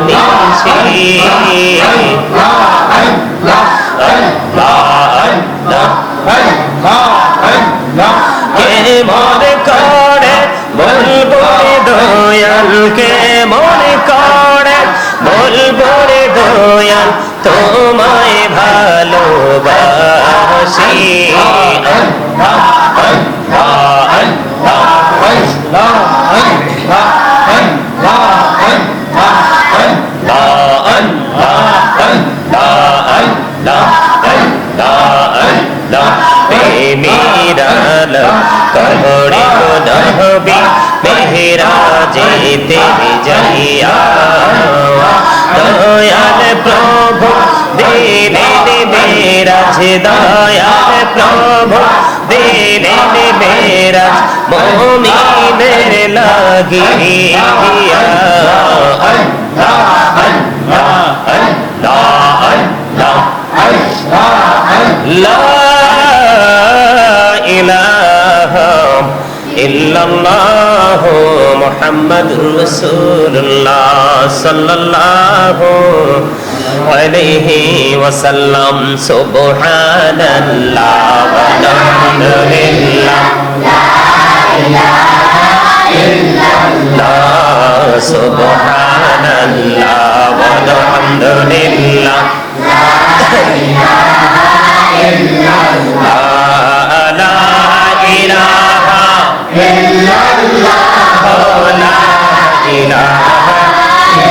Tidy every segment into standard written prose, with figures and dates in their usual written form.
নিশি কে মনে করে বলবো রে দয়াল, কে মনে করে বলবো রে দয়াল, তোমায় ভালোবাসি। কবরে নবী মেহরাজেতে যাইয়া দয়াল প্রভু দিলেন মেরাজ, দয়াল প্রভু দিলেন মেরাজ মুমিনের লাগিয়া। লা ইলাহা ইল্লাল্লাহু মুহাম্মাদুর রাসূলুল্লাহ সাল্লাল্লাহু আলাইহি ওয়াসাল্লাম। সুবহানাল্লাহ ওয়ালহামদুলিল্লাহ লা ইলাহা ইল্লাল্লাহ, সুবহানাল্লাহ ওয়ালহামদুলিল্লাহ লা ইলাহা ইল্লাল্লাহ, লা ইলাহা ইল্লাল্লাহ, লা ইলাহা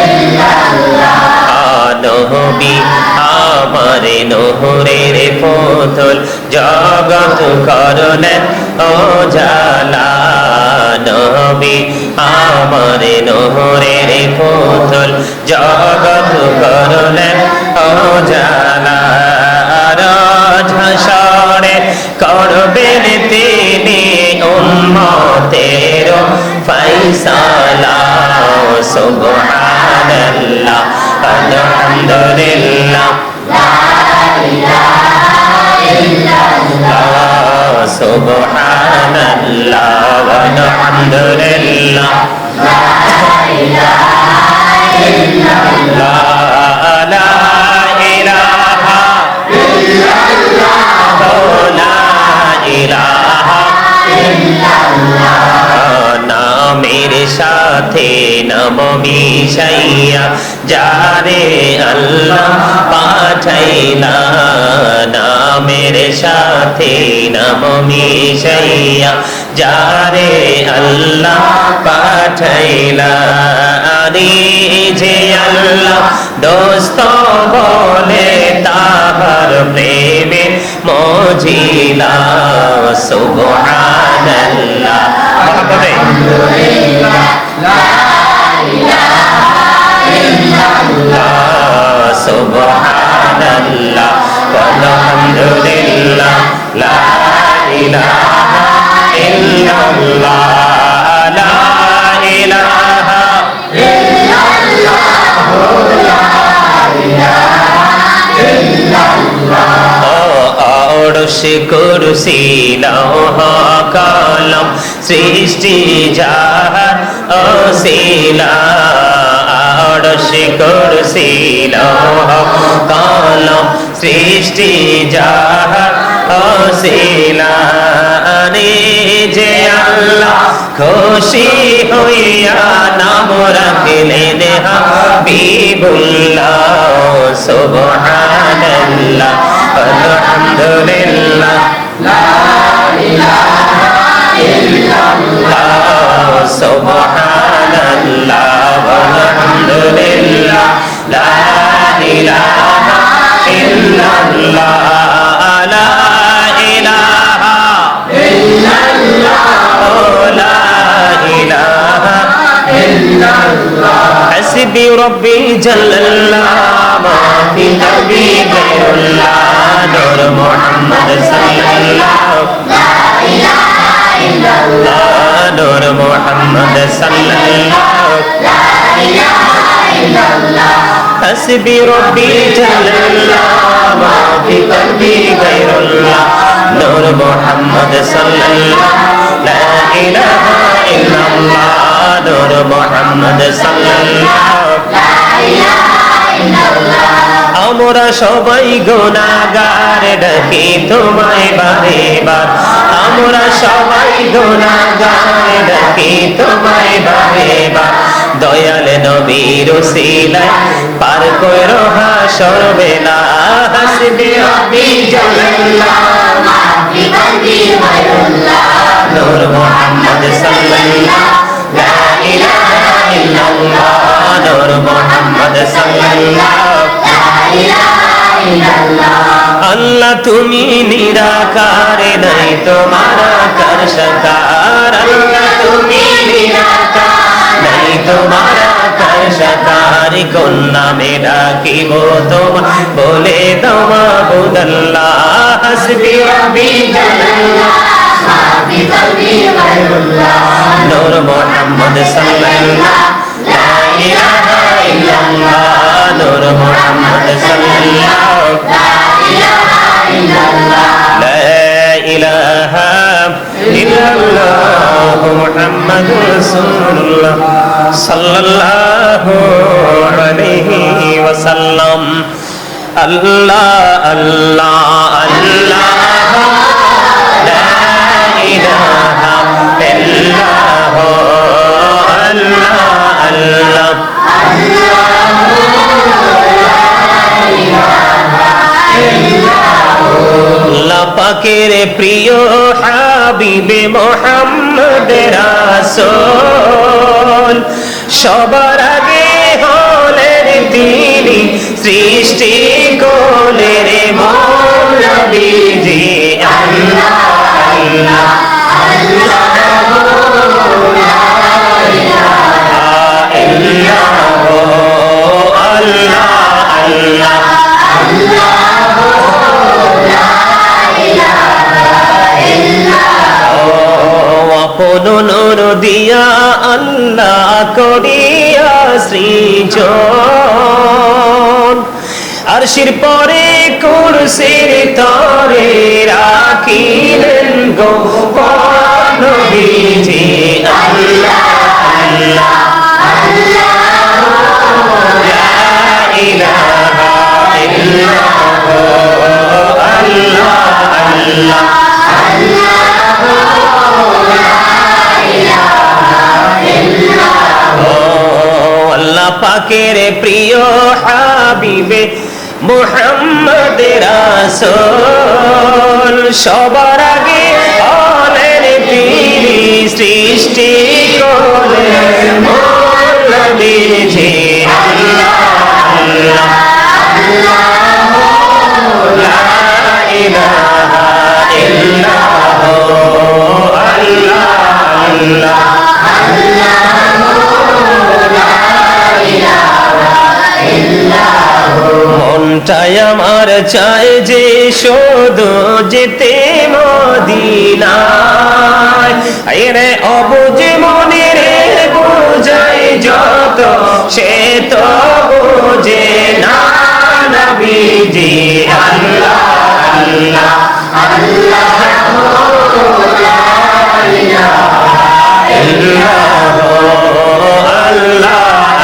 ইল্লাল্লাহ। নবী আমার নূরের পুতুল, জগৎ করলেন উজালা। নবী আমার নূরের পুতুল, জগৎ করলেন উজালা। হাসরে করবেন তিনি উম্মতের ফয়সালা। সুবহানাল্লাহ আলহামদুলিল্লাহ লা ইলাহা ইল্লাল্লাহ, সুবহানাল্লাহ আলহামদুলিল্লাহ লা ইলাহা ইল্লাল্লাহ, লা ইলাহা ইল্লাল্লাহ, লা ইলাহা ইল্লাল্লাহ। নামের সাথে নাম মিশাইয়া যারে আল্লাহ পাঠাইলা, নামের সাথে নাম মিশাইয়া যারে আল্লাহ পাঠাইলা। আরে যে আল্লাহ দোস্ত বলে তাহার প্রেমে মজিলা। সুবহানাল্লাহ আলহামদুলিল্লাহ লা ইলাহা ইল্লাল্লাহ, সুবহানাল্লাহ আলহামদুলিল্লাহ লা ইলাহা ইল্লাল্লাহ, লা ইলাহা ইল্লাল্লাহ, লা ইলাহা ইল্লাল্লাহ। অরশ কুরসি লৌহ কলম সৃষ্টি যাহার অসিলা। অরশ কুরসি লৌহ কলম সৃষ্টি যাহার অসিলা। যে আল্লাহ খুশি হইয়া নাম রাখলেন হাবিবুল্লাহ। সুবহানাল্লাহ আলহামদুলিল্লাহ লা ইলাহা ইল্লাল্লাহ, সুবহানাল্লাহ আলহামদুলিল্লাহ লা ইলাহা ইল্লাল্লাহ, লা ইলাহা ইল্লাল্লাহ, লা ইলাহা ইল্লাল্লাহ। হাসবি রব্বি জাল্লাল্লাহ মা ফি কলবি গায়রুল্লাহ, নূর মুহাম্মদ সাল্লাল্লাহ লা ইলাহা ইল্লাল্লাহ, নূর মুহাম্মদ সাল্লাল্লাহ লা ইলাহা ইল্লাল্লাহ। হাসবি রব্বি জাল্লাল্লাহ মা ফি কলবি গায়রুল্লাহ, নূর মুহাম্মদ সাল্লাল্লাহ লা ইলাহা ইল্লাল্লাহ, নূর মুহাম্মদ সাল্লাল্লাহ লা আমরা সবাই গুনাহগার ডাকি তোমায় বারে বার আমরা সবাই গুনাহগার ডাকি তোমায় বারে বার দয়াল নবীর ওসিলায় পার করো হাসর বেলা হাসবি রব্বি জাল্লাল্লাহ মাফি কলবি গায়রুল্লাহ নূর মুহাম্মদ সাল্লাল্লাহ লা ইলাহা ইল্লাল্লাহ নূর মুহাম্মদ সাল্লাল্লাহ লা ইলাহা ইল্লাল্লাহ আল্লাহ তুমি নিরাকার নাই তোমার আকার সাকার আল্লাহ তুমি নিরাকার নাই তোমার আকার সাকার কোন নামে ডাকিব তোমার বলে দাও মাবুদাল্লাহ হাসবি রব্বি জাল্লাল্লাহ মাফি কলবি গায়রুল্লাহ নূর মুহাম্মদ সাল্লাল্লাহ লা ইলাহা ইল্লাল্লাহ নূর মুহাম্মদ সাল্লাল্লাহ লা ইলাহা ইল্লাল্লাহ লা ইলাহা ইল্লাল্লাহ মুহাম্মাদুর রাসূলুল্লাহ সাল্লাল্লাহু আলাইহি ওয়াসাল্লাম আল্লাহ আল্লাহ আল্লাহ লা ইলাহা ইল্লাল্লাহ আল্লাহ আল্লাহ আল্লাহ পাকের প্রিয় হাবিবে মুহাম্মদ রাসূল সবার আগে হলেন তিনি সৃষ্টি কোলের মূল নবীজি আল্লাহ আল্লাহ আল্লাহ লা ইলাহা ইল্লাল্লাহ আল্লাহ আল্লাহ আপন নূর দিয়া আল্লাহ করিয়া সৃজন আরশির পরে কুরসির তরে রাখিলেন গোপন নবীজি আল্লাহ আল্লাহ আল্লাহ লা ইলাহা ইল্লাল্লাহ আল্লাহ আল্লাহ আল্লাহ পাকের প্রিয় হাবিবে মুহাম্মদ রাসূল সবার আগে হলেন তিনি সৃষ্টি কোলের মূল নবীজি আল্লাহ আল্লাহ লা ইলাহা ইল্লাল্লাহ আল্লাহ আল্লাহ মনটাই আমার চায় যে শুধু যেতে মদিনায় আরে অবুঝ মনের বোঝাই যত সে তো বোঝে না নবীজি আল্লাহ আল্লাহ আল্লাহ লা ইলাহা ইল্লাল্লাহ আল্লাহ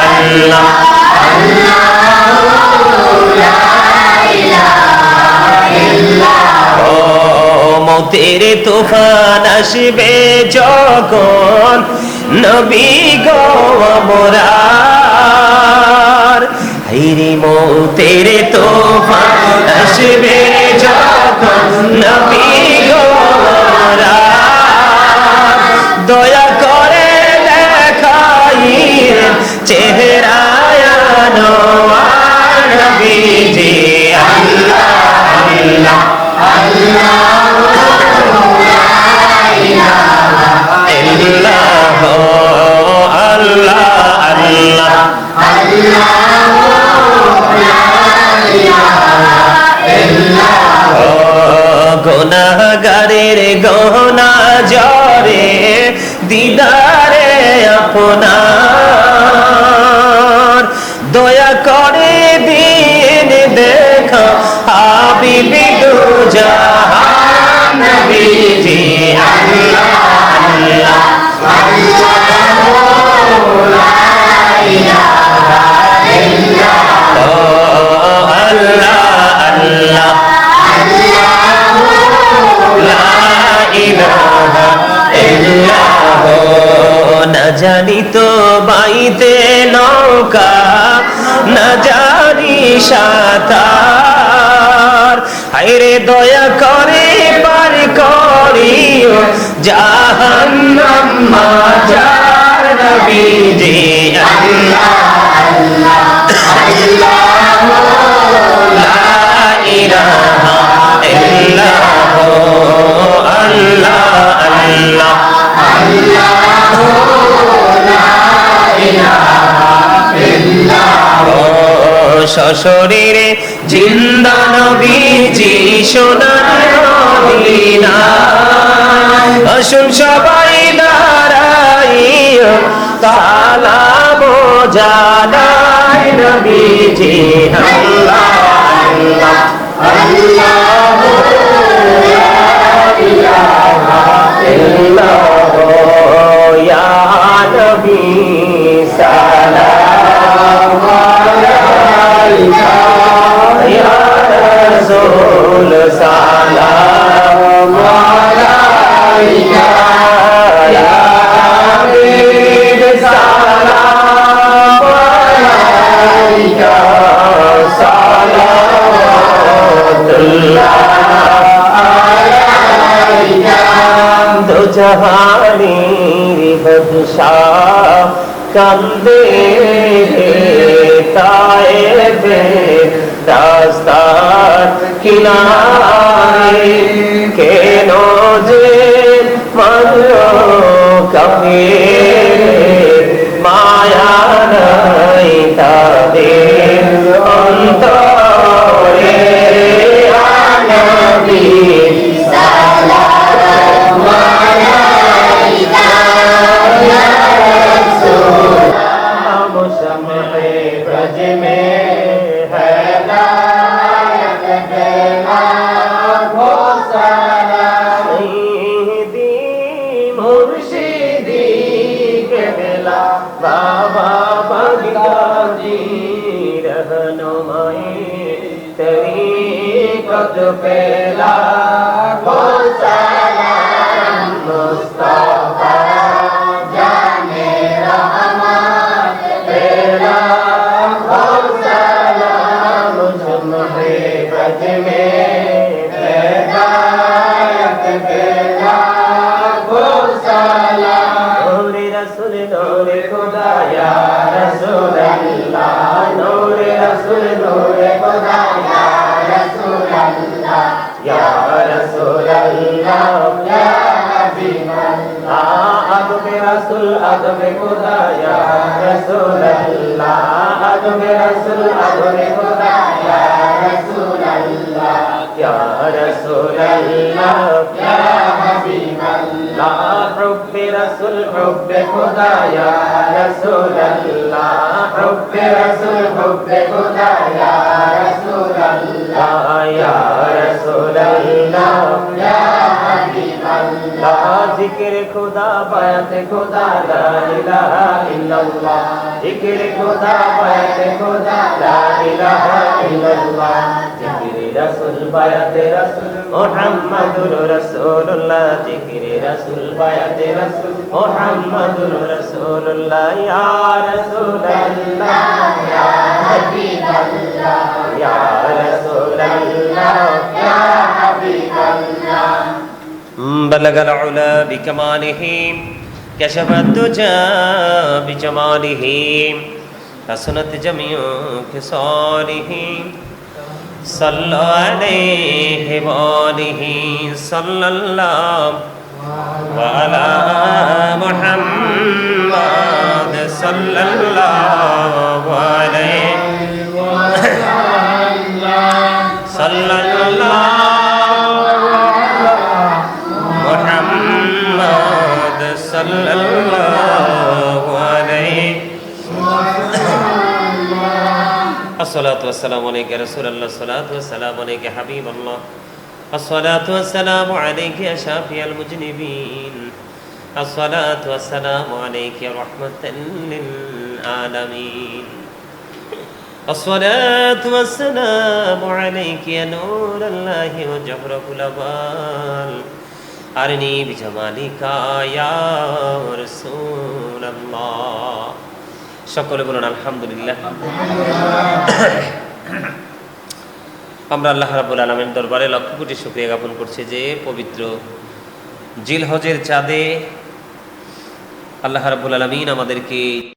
আল্লাহ মতের তুফান আসবে যখন নবী গো আমরার হাইরে মতের তুফান আসবে যখন নবী গো আমরার দয়া করে দেখাইলেন চেহারা আনোয়ার নবীজি আল্লাহ আল্লাহ আল্লাহ গুনাহগারের গহনা জরে দিদারে আপনার দয়া করে দিন দেখা হাবিবি দু জাহান নবীজি আল্লাহ আল্লাহ আল্লাহ লা ইলাহা ইল্লাল্লাহ আল্লাহ নৌকা না জানি সাঁতার, হায়রে দয়া করে পার করিও জাহান্নাম মাঝার নবীজি আল্লাহ লা ইলাহা ইল্লাল্লাহু আল্লাহ আল্লাহ সশরীরে জিন্দা নবীজি সোনার মদিনা, আসুন সবাই দাঁড়াইও সালাম জানাই নবীজি আল্লাহ আল্লাহ আল্লাহ লা ইলাহা ইল্লাল্লাহু ইয়া নবী সালাম আলাইকা ইয়া রাসূল সালাম আলাইকা ইয়া হাবিব সালাম আলাইকা সালাতুল্লাহ আলাইকা দো জাহানের বাদশাহ কান্দে তায়েবে রাস্তার কিনারে, কেন যে মানলো কাফির মায়া নাই তাদের অন্তরে, নবী সালাম আলাইকা ইয়া রাসূল মুশাম্মে ব্রজ মে হেদায়ত দেনা ভো সালাম সৈয়দি মুর্শিদি কেবলা বাবা বাগদাদি रहनुमाई तरीक़त पे लाखो सलाम मुस्तफा जाने रहमत पे लाखो सलाम जुम्हे ब्रज में हिदायत पे लाखो सलाम नूरे रसूल नूरे खुदा या रसूल अल्लाह नूरे रसूल नूरे खुदा या रसूल अल्लाह या रसूल अल्लाह या हबीब अल्लाह अदब रसूल अदब खुदा या रसूल अल्लाह अदब रसूल अदब खुदा या रसूल अल्लाह या रसूल अल्लाह या हबीब अल्लाह हुब्ब रसूल हुब्ब खुदा या रसूल अल्लाह हुब्ब रसूल हुब्ब खुदा या रसूल अल्लाह या रसूल अल्लाह या हबीब अल्लाह जिक्र खुदा बात खुदा ला इलाहा इल्लल्लाह जिक्र खुदा बात खुदा ला इलाहा इल्लल्लाह जिक्र रसूल बात रसूल मुहम्मदुर रसूलुल्लाह जिक्र रसूल बात रसूल मुहम्मदुर रसूलुल्लाह या रसूल अल्लाह या हबीब अल्लाह या रसूल अल्लाह या हबीब अल्लाह बलग العلا بكماله كشف الدجى بجماله حسنت جميع خصاله صلى عليه وآله صلى الله وعلى محمد صلى الله عليه صلى الله محمد صلى الله عليه الصلاة والسلام عليك يا رسول الله الصلاة والسلام عليك يا حبيب الله الصلاة والسلام عليك يا شافي المذنبين الصلاة والسلام عليك يا رحمة للعالمين الصلاة والسلام عليك يا نور الله وجهر كل بال أرني بجمالك يا رسول الله সকলে বলুন আলহামদুলিল্লাহ। আমরা আল্লাহ রাব্বুল আলামিনের দরবারে লক্ষ কোটি শুকরিয়া জ্ঞাপন করছি যে পবিত্র জিলহজের চাঁদে আল্লাহ রাব্বুল আলামিন আমাদেরকে